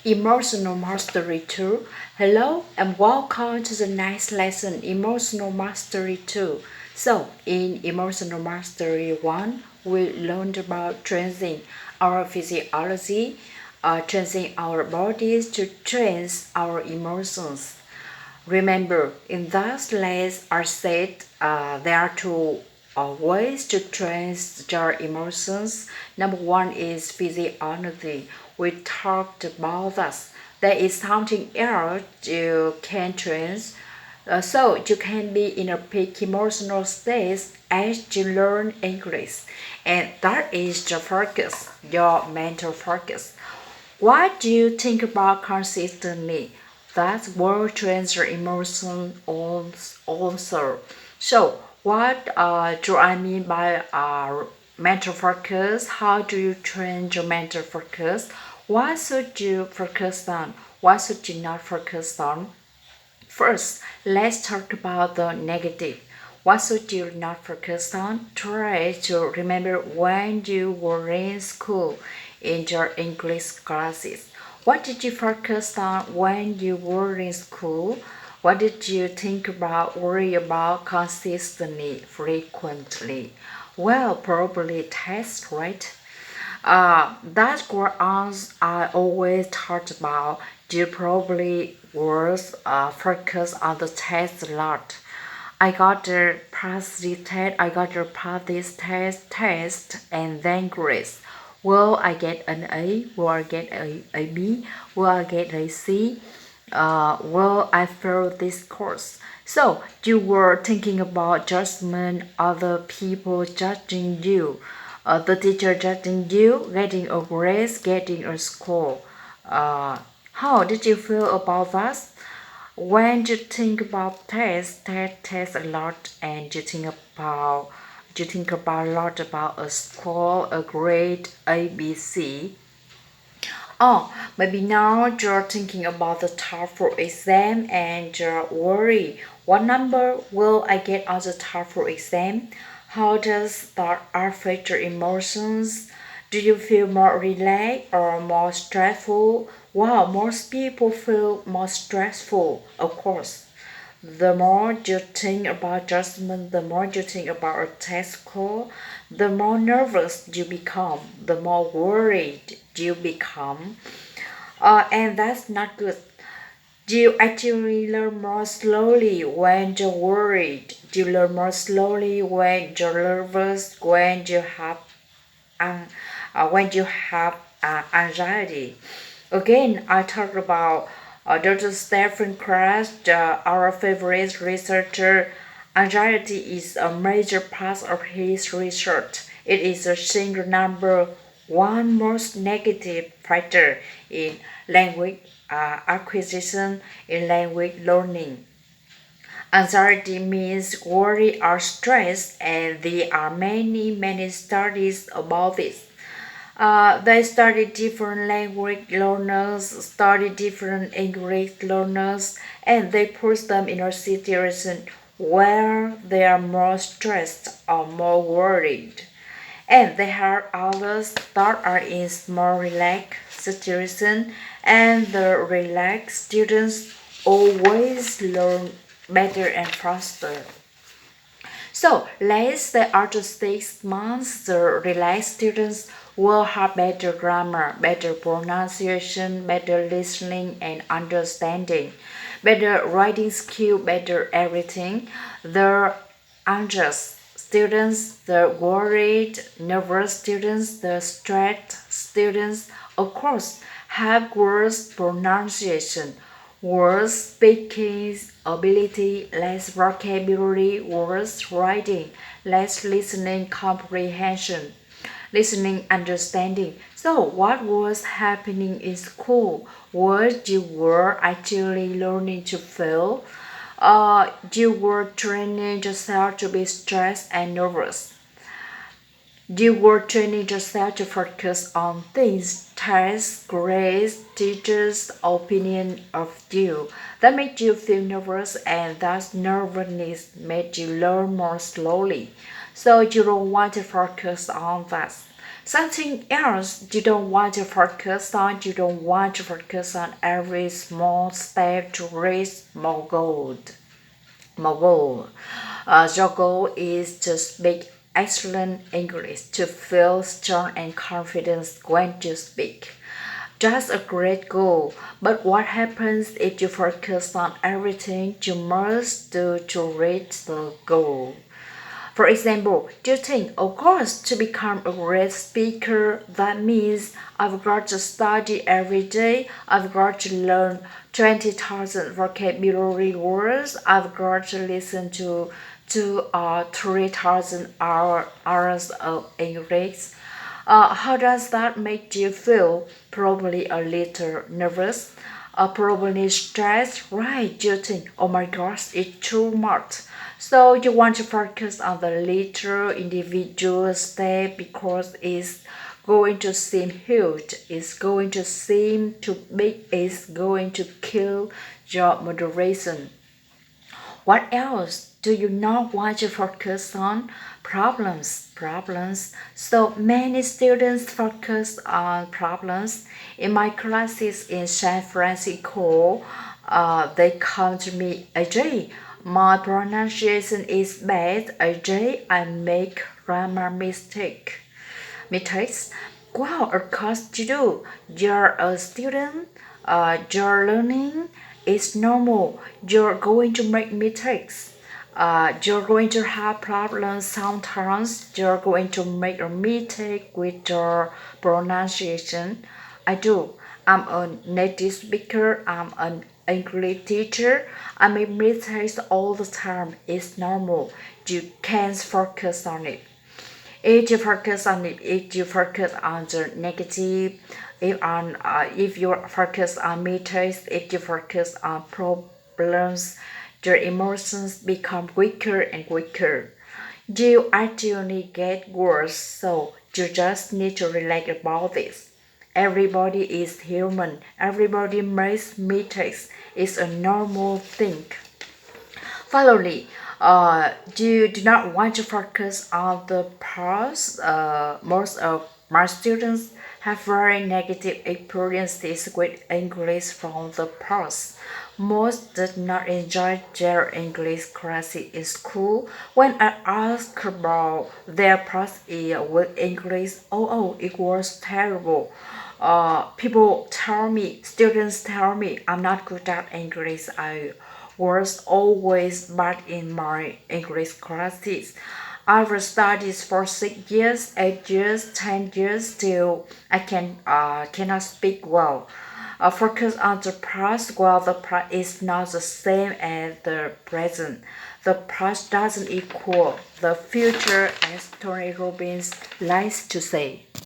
Emotional Mastery 2. Hello and welcome to the next lesson, Emotional Mastery 2. So, in Emotional Mastery 1, we learned about training our physiology, training our bodies to train our emotions. Remember, in that lesson, I said there are two ways to train your emotions. Number one is physiology. We talked about that. There is something else you can train. So you can be in a peak emotional state as you learn English. And that is the focus, your mental focus. What do you think about consistently? That word trains your emotion also. So, what do I mean by mental focus? How do you train your mental focus? What should you focus on? What should you not focus on? First, let's talk about the negative. What should you not focus on? Try to remember when you were in school in your English classes. What did you focus on when you were in school? What did you think about, worry about consistently, frequently? Well, probably test, right? That's what I always thought about. You probably was focus on the test a lot. I got to pass this test. I got to pass this test, and then grades. Will I get an A? Will I get a B? Will I get a C? Will I fail this course? So you were thinking about judgment, other people judging you, the teacher judging you, getting a grade, getting a score. How did you feel about that? When you think about test a lot, and you think about a lot about a score, a grade, ABC. Oh, maybe now you're thinking about the TOEFL exam and you're worried. What number will I get on the TOEFL exam? How does that affect your emotions? Do you feel more relaxed or more stressful? Wow, most people feel more stressful, of course. The more you think about judgment, the more you think about a test score, the more nervous you become, the more worried you become. And that's not good. You actually learn more slowly when you're worried. You learn more slowly when you're nervous, um, when you have anxiety. Again, I talk about Dr. Stephen Krasht, our favorite researcher. Anxiety is a major part of his research. It is a single number one most negative factor in language acquisition, in language learning. Anxiety means worry or stress, and there are many studies about this. They study different language learners, study different English learners, and they put them in a situation where they are more stressed or more worried. And they have others that are in more relaxed situation, and the relaxed students always learn better and faster. So let's say after 6 months, the relaxed students will have better grammar, better pronunciation, better listening and understanding, better writing skill, better everything. The anxious students, the worried, nervous students, the stressed students, of course, have worse pronunciation, worse speaking ability, less vocabulary, worse writing, less listening comprehension, listening understanding. So, what was happening in school? What you were actually learning to feel? You were training yourself to be stressed and nervous. You were training yourself to focus on things, tests, grades, teachers' opinion of you. That made you feel nervous, and that nervousness made you learn more slowly. So you don't want to focus on that. Something else you don't want to focus on. You don't want to focus on every small step to reach more goal. More goal. Your goal is to speak excellent English, to feel strong and confident when you speak. That's a great goal, but what happens if you focus on everything you must do to reach the goal? For example, do you think, of course, to become a great speaker, that means I've got to study every day, I've got to learn 20,000 vocabulary words, I've got to listen to 3,000 hours of English? How does that make you feel? Probably a little nervous, probably stressed, right? You think, oh my gosh, it's too much. So you want to focus on the little individual step because it's going to seem huge, it's going to seem too big, it's going to kill your moderation. What else do you not want to focus on? Problems. So many students focus on problems. In my classes in San Francisco, they come to me, AJ, my pronunciation is bad. AJ, I make grammar mistakes. Wow, of course you do. You're a student. Your learning is normal. You're going to make mistakes. You're going to have problems sometimes. You're going to make a mistake with your pronunciation. I do. I'm a native speaker. I'm an English teacher. I make mistakes all the time. It's normal. You can't focus on it. If you focus on it, if you focus on the negative, if you focus on mistakes, if you focus on problems, your emotions become weaker and weaker. You actually get worse, so you just need to relax about this. Everybody is human. Everybody makes mistakes. It's a normal thing. Finally, you do not want to focus on the past. Most of my students have very negative experiences with English from the past. Most did not enjoy their English classes in school. When I asked about their past year with English, it was terrible. People tell me, students tell me, I'm not good at English. I was always bad in my English classes. I've studied for 6 years, 8 years, 10 years till I cannot speak well. Focus on the past while the past is not the same as the present. The past doesn't equal the future, as Tony Robbins likes to say.